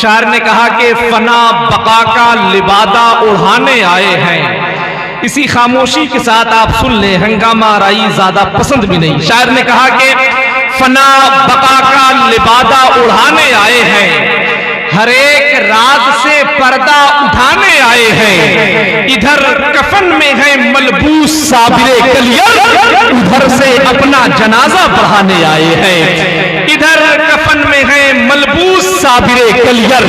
शायर ने कहा कि फना बका का लिबादा उड़ाने आए हैं। इसी खामोशी के साथ आप सुन ले, हंगामा आराई ज्यादा पसंद भी नहीं। शायर ने कहा कि फना बका का लिबादा उड़ाने आए हैं, हर एक राज से पर्दा उठाने आए हैं। इधर कफन में है मलबूस साबिरे कलियर, उधर से अपना जनाजा पढ़ाने आए हैं। इधर कफन में है मलबूस साबिरे कलियर,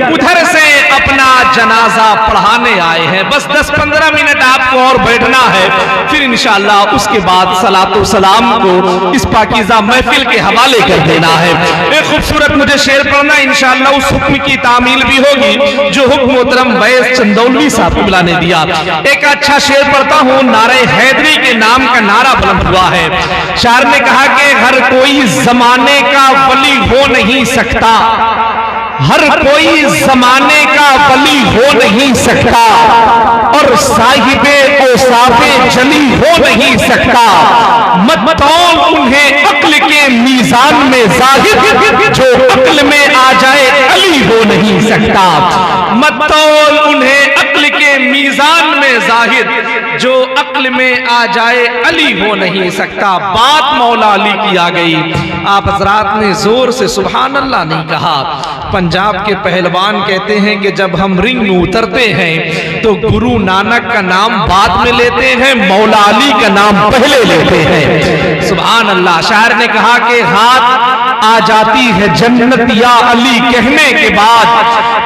उधर से अपना जनाजा पढ़ाने आए हैं। बस 10-15 मिनट आपको और बैठना है, फिर इंशाअल्लाह उसके बाद सलातो सलाम को इस पाकीज़ा महफिल के हवाले कर देना है। एक खूबसूरत मुझे शेर पढ़ना, इंशाअल्लाह उस हुक्म की तामील भी होगी जो हुक्म मोहतरम वैस चंदौली साहब किबला ने दिया। एक अच्छा शेर पढ़ता हूँ, नारे हैदरी के नाम का नारा बुलंद हुआ है। शायर ने कहा कि हर कोई जमाने का वली हो नहीं सकता, हर कोई जमाने का वली हो नहीं सकता, और साहिबे औसाफे जली हो नहीं सकता। मत तौल उन्हें अक्ल के मीजान में जाहिर, जो अक्ल में आ जाए अली हो नहीं सकता। मत तौल उन्हें अक्ल के मीजान में जाहिर, जो अक्ल में आ जाए अली हो नहीं सकता। बात मौला अली की आ गई, आप हजरात ने जोर से सुभान अल्लाह नहीं कहा। पंजाब के पहलवान कहते हैं कि जब हम रिंग में उतरते हैं तो गुरु नानक का नाम बाद में लेते हैं, मौला अली का नाम पहले लेते हैं। सुभान अल्लाह। शायर ने कहा कि हाथ आ जाती है जन्नत या अली कहने के बाद,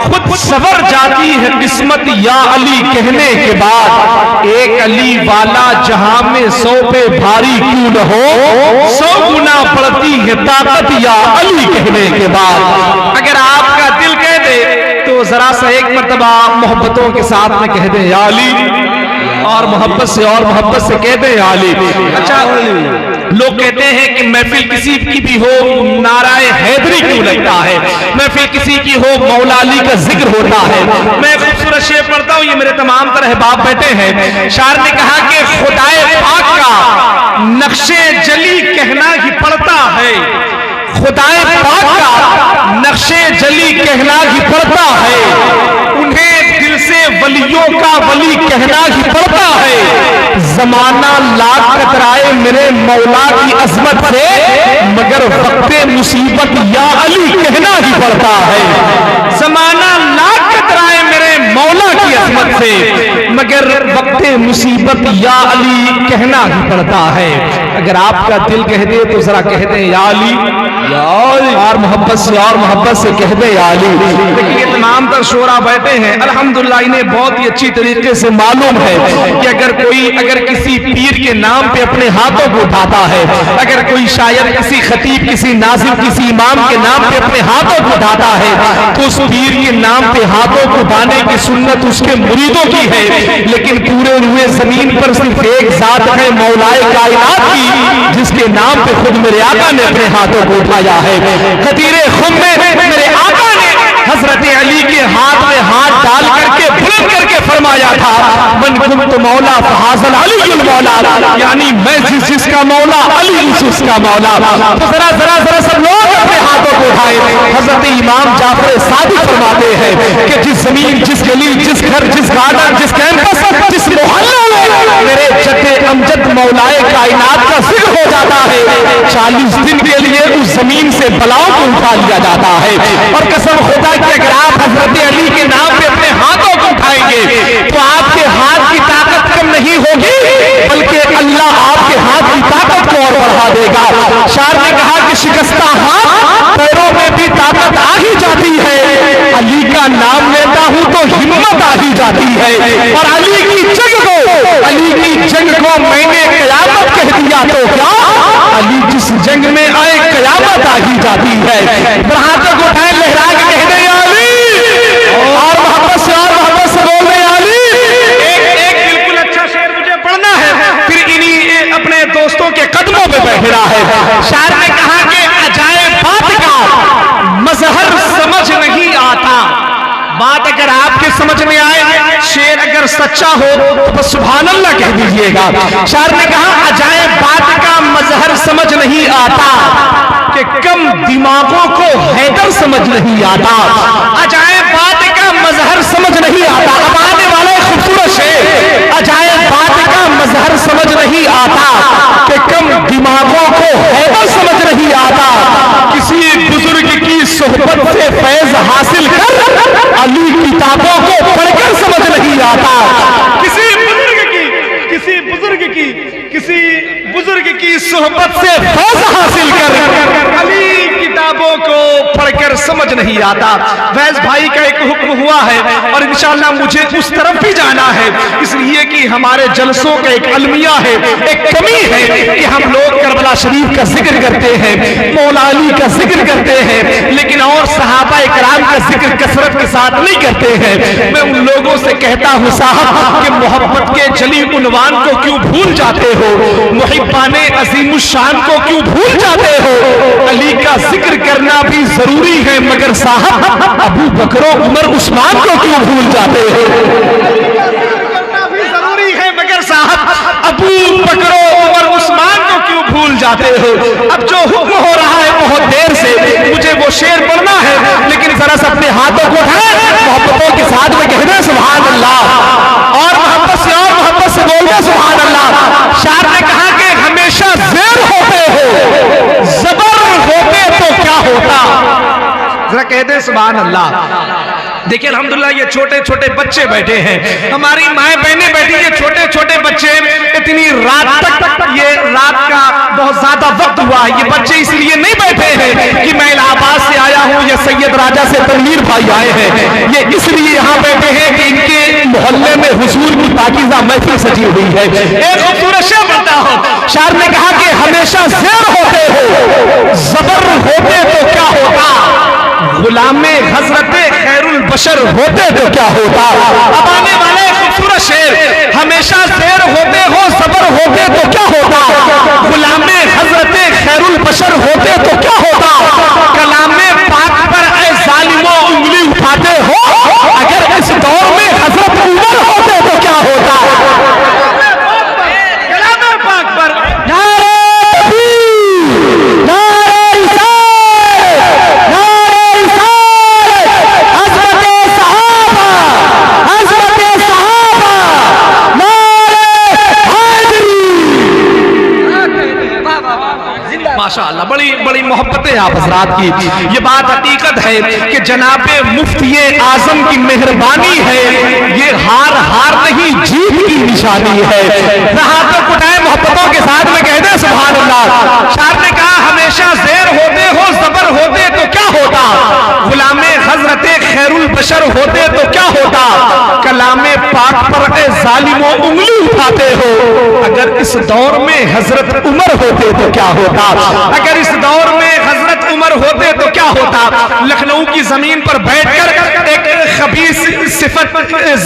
खुद सवर जाती है किस्मत या अली कहने के बाद। एक अली वाला जहां में 100 पे भारी क्यों न हो, 100 गुना बढ़ती है ताकत या अली कहने के बाद। अगर आपका दिल कह दे तो जरा सा एक मर्तबा मोहब्बतों के साथ में कह दे या अली, और मोहब्बत से कह दे या अली। अच्छा, लोग कहते हैं कि महफिल किसी की भी हो नाराए हैदरी क्यों लगता है, महफिल किसी की हो मौला अली का जिक्र होता है। मैं खूबसूरत शेर पढ़ता हूं, ये मेरे तमाम तरह बाप बैठे हैं। शायर ने कहा कि खुदाए पाक का नक्शे जली कहना ही पड़ता है, खुदाए पाक का नक्शे जली कहना ही पड़ता है। उन्हें दिल से वलियों का वली कहना ही पड़ता है। जमाना लाख कतराए मेरे मौला की अजमत से, मगर वक्ते मुसीबत या अली कहना ही पड़ता है। जमाना लाख कतराए मेरे मौला की अजमत से, मगर वक्ते मुसीबत या अली कहना ही पड़ता है। अगर आपका दिल कह दे तो जरा कह दे या अली, और मोहब्बत से कह दे या अली। लेकिन ये तमाम तर शोरा बैठे हैं, अल्हम्दुलिल्लाह इन्हें बहुत ही अच्छी तरीके से मालूम है कि अगर किसी पीर के नाम पे अपने हाथों को उठाता है, अगर कोई शायर किसी खतीब किसी नाज़िम किसी इमाम के नाम पे अपने हाथों को उठाता है, तो उस पीर के नाम पे हाथों को उठाने की सुन्नत उसके मुरीदों की है। लेकिन पूरे हुए जमीन पर सिर्फ एक जात है मौलाए कायनात की, जिसके नाम पे खुद मेरे आका ने अपने हाथों को उठाया है। खतीरे खुम में मेरे आका ने हजरत अली के हाथ में हाथ डाल करके बुलंद करके फरमाया था, मन कुंतु मौला फहाज़ल अलीयुल मौला, यानी मैं जिसका मौला अली उसका मौला। तो जरा सब लोग अपने हाथों को उठाए। हजरत इमाम जाफर सादिक फरमाते हैं कि जिस जमीन जिस गली जिस घर जिस गार्डन जिस कैंपस जिस मोहल्ले में मेरे जद्दे अमजद मौलाए कायनात का जिक्र हो जाता है, 40 दिन के लिए उस जमीन से बलाओं को उठा लिया जाता है। और कसम खुदा कि अगर आप हजरत अली के नाम पे अपने हाथों को उठाएंगे तो आपके हाथ की ताकत कम नहीं होगी, बल्कि अल्लाह आपके हाथ की ताकत को और बढ़ा देगा। शायर ने कहा कि शिकस्ता हाथ पैरों में भी ताकत आ ही जाती है, अली का नाम लेता हूं तो हिम्मत आ ही जाती है। और अली की जंग को मैंने कयामत कह दिया तो क्या, अली जिस जंग में आए कयामत आ ही जाती है। हाथों को उठाए लहरा के कह दे अली, और मोहब्बत से बोल दे अली। एक बिल्कुल अच्छा शेर मुझे पढ़ना है, फिर इन्हीं अपने दोस्तों के कदमों पे बैठना है। शायर ने कहा कि अजाए बात का मजहर समझ नहीं आता, बात अगर आपके समझ में आए, शेर अगर सच्चा हो तो बस सुभान अल्लाह कह दीजिएगा। शायर ने कहा अजाए बात का मजहर समझ नहीं आता, कि कम दिमागों को हैदर समझ नहीं आता, अजायब बात का मजहर समझ नहीं आता। अब आने वाला खूबसूरत शेर, अजायब बात का मजहर समझ नहीं आता कि कम दिमागों को हैदर समझ नहीं आता। किसी बुजुर्ग की सोहबत से फैज हासिल कर अली किताबों को पढ़कर समझ नहीं आता। किसी बुजुर्ग की सोहबत से फैज हासिल कर अली किताबों को पढ़कर समझ नहीं आता। फैज भाई का एक हुक्म हुआ है और इंशाअल्लाह मुझे उस तरफ भी जाना है, इसलिए कि हमारे जलसों का एक अलमिया है, एक कमी है कि हम लोग करबला शरीफ का जिक्र करते हैं, मौला अली का जिक्र करते हैं, लेकिन और सहाबा इकराम का जिक्र कसरत के साथ नहीं करते हैं। मैं उन लोगों से कहता हूं साहब कि मोहब्बत के जली उन्वान को क्यों भूल जाते हो, मुहिब्बाने अजीमुशान को क्यों भूल जाते हो। अली का जिक्र करना भी जरूरी है, मगर साहब अबू बकर उमर उस्मान को क्यों भूल जाते हो। करना भी जरूरी है, मगर साहब अबू बकर उमर उस्मान को क्यों भूल जाते हो। अब जो हुक्म हो रहा है बहुत देर से, मुझे वो शेर पढ़ना है, लेकिन जरा से अपने हाथों को उठाएं, मोहब्बतों के साथ में कहते सुभान अल्लाह और मोहब्बत से बोलते सुभान अल्लाह। शायर ने कहा कि हमेशा ज़ेर होते हो, ज़बर होते तो क्या होता। जरा कहते सुभान अल्लाह। देखिए अल्हम्दुलिल्लाह ये छोटे छोटे बच्चे बैठे हैं, हमारी माएं बहनें बैठी है, छोटे छोटे बच्चे, इतनी रात तक, ये रात का बहुत ज्यादा वक्त हुआ है, ये बच्चे इसलिए नहीं बैठे हैं कि मैं इलाहाबाद से आया हूं या सैयद राजा से तनवीर भाई आए हैं, ये इसलिए यहाँ बैठे हैं कि इनके मोहल्ले में हुजूर की पाकीज़ा महफिल सजी हुई है। एक खूबसूरत शेर बनता हो, शायर ने कहा कि हमेशा ज़ेर होते हो, ज़बर होते तो क्या होता, गुलामे हजरते खैरुल बशर होते तो क्या होता। अब आने वाले खूबसूरत शेर, हमेशा ज़ेर होते हो, ज़बर होते तो क्या होता, गुलामे हजरते खैरुल बशर होते तो क्या होता। कलामे पाक पर ऐ जालिमों उंगली उठाते हो, अगर इस दौर में हजरत उमर होते तो क्या होता। कलामे पाक पर माशाअल्लाह, बड़ी बड़ी मोहब्बतें आप हजरात की। ये बात हकीकत है कि जनाबे मुफ्ती आजम की मेहरबानी है, ये हार नहीं जीत की निशानी है। हाथों को उठाए मोहब्बतों के साथ में कहते हैं सुभान अल्लाह। शायर ने कहा हमेशा ज़ेर होते हो, ज़बर होते तो क्या होता, गुलामे हजरते खैरुल बशर होते तो क्या होता। कलामे पाक पर ए जालिमों उंगली उठाते हो, अगर इस दौर में हजरत उमर होते तो क्या होता। अगर इस दौर में हजरत उमर होते तो क्या होता। लखनऊ की जमीन पर बैठकर एक खबीस सिफत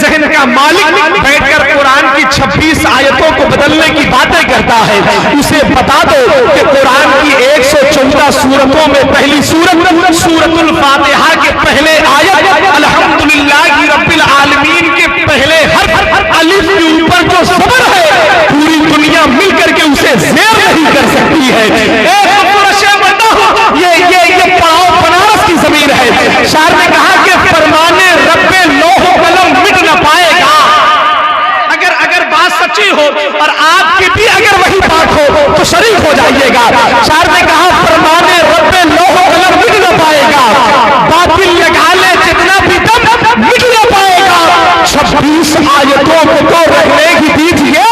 जहन का मालिक बैठकर कुरान की 26 आयतों को बदलने की बातें करता है। उसे बता दो कि कुरान की 114 सूरतों में पहली सूरत सूरतुल फातिहा के पहले आयत अल्हम्दुलिल्लाहि रब्बिल आलमीन के पहले हर्फ अलिफ के ऊपर जो ज़बर है, पूरी दुनिया मिलकर के उसे ज़ेर नहीं कर सकती है। ये पाओ बनारस की जमीन है। शायर ने कहा कि फरमाने रब्बे लोह कलम मिट न पाएगा। अगर बात सच्ची हो और आपकी भी अगर वही बात हो तो शरीक हो जाइएगा। शायर ने कहा फरमाने रब्बे लोह कलम मिट न पाएगा, बातिल निकाले जितना भी दम मिट न पाएगा। 26 आयतों को तो रहने ही दीजिए,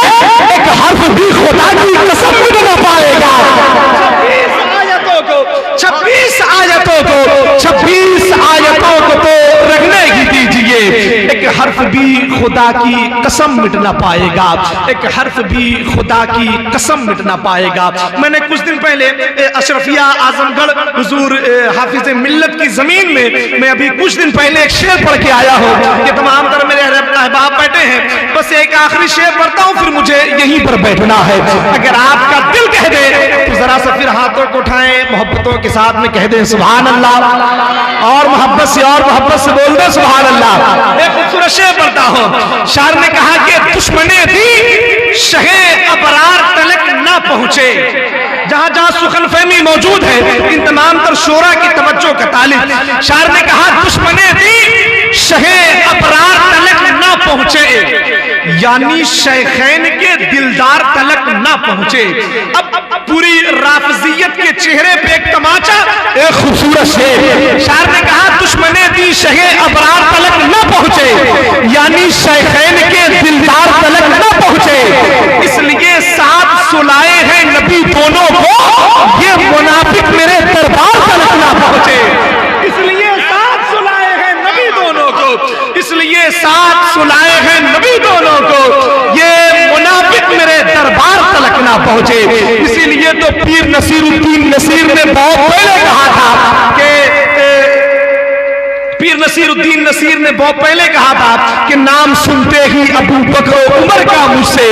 एक हर्फ भी खुदा की कसम मिट न पाएगा। 26 आयतों को तो रखने ही दीजिए, एक हर्फ भी खुदा की कसम मिट ना पाएगा, एक हर्फ भी खुदा की कसम मिट ना पाएगा। मैंने कुछ दिन पहले अशरफिया आजमगढ़ हुजूर हाफिज मिल्लत की जमीन में मैं अभी कुछ दिन पहले एक शेर पढ़ के आया हूँ। ये तमाम तरह मेरे अहबाब बैठे हैं, बस एक आखिरी शेर पढ़ता हूँ, फिर मुझे यहीं पर बैठना है। अगर आपका दिल कह दे तो जरा सा फिर हाथों को उठाएं, मोहब्बतों के साथ में कह दें सुभान अल्लाह, और मोहब्बत से बोल दे सुभान अल्लाह। एक खूबसूरत शेर पढ़ता हूं। शायर ने कहा कि दुश्मने दी शहे अबरार तलक ना पहुंचे, जहां जहां सुखन फहमी मौजूद है, इन तमाम तर शोरा की तवज्जो का तालिब। शायर ने कहा दुश्मने दी शहे अबरार तलक ना पहुंचे, यानी शेखैन के दिलदार तलक ना पहुंचे। अब पूरी राफजियत के चेहरे पे एक तमाचा, एक खूबसूरत शेर। शायर ने कहा दुश्मने दी शहे अबरार तलक ना पहुंचे, यानी शेखैन के दिलदार तलक ना पहुंचे। इसलिए साथ सुलाए हैं नबी दोनों को, ये मुनाफिक मेरे दरबार तलक ना पहुंचे। इसलिए साथ सुलाए हैं नबी दोनों को, इसलिए साथ सुलाए हैं नबी दोनों को, ये मुनाफिक मेरे दरबार तलक ना पहुंचे। इसीलिए तो पीर नसीरुद्दीन नसीर ने बहुत पहले कहा था कि पीर नसीरुद्दीन नसीर ने बहुत पहले कहा था कि नाम सुनते ही अबू बकर उमर का मुझसे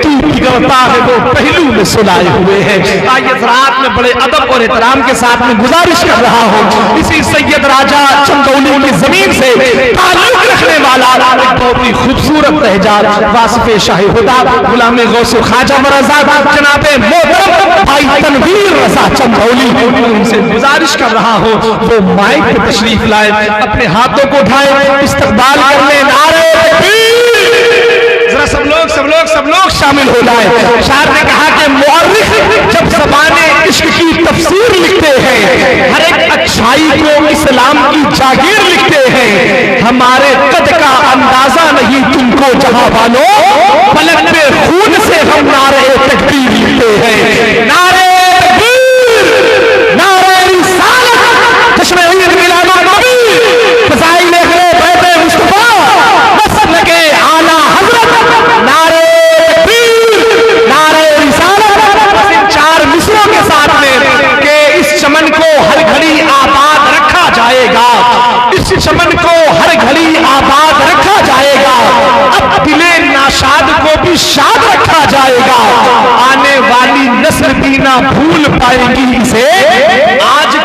तू बिगड़ता है वो पहलू में सुलाए हुए हैं। आज इस रात में बड़े अदब और एहतराम के साथ में गुजारिश कर रहा हूँ, इसी सैयद राजा चंदौली की जमीन से ताल्लुक रखने वाला एक बहुत ही खूबसूरत लहजा वासिफ शाही हुदा गुलाम गौस ख्वाजा मरज़ा जनाबे मोहतरम भाई तनवीर रज़ा चंदौली, उनसे गुजारिश कर रहा हूँ वो माइक पे तशरीफ लाए, अपने हाथों को उठाए, इस्तकबाल करने नारे जरा सब लोग शामिल हो जाए। शायर ने कहा कि मुअर्रिख जब ज़बाने इश्क की तफसीर लिखते हैं, हर एक अच्छाई को इस्लाम की जागीर लिखते हैं। हमारे कद का अंदाजा नहीं तुमको जहां वालों, पलक पे खून से हम नारे तकबीर लिखते हैं। नारे तकबीर, नारे रिसालत, जश्न ईद मिलाद नबी, फज़ाइल बैत मुस्तफा, मसलब के आला हज़रत, नारे तकबीर, नारे रिसालत। इन चार मिसरों के साथ में कि इस चमन को हर घड़ी आबाद रखा जाएगा, इस चमन को हर घड़ी आबाद रखा जाएगा, अब दिले नाशाद को भी शाद रखा जाएगा। आने वाली नस्ल भी ना भूल पाएगी इसे, आज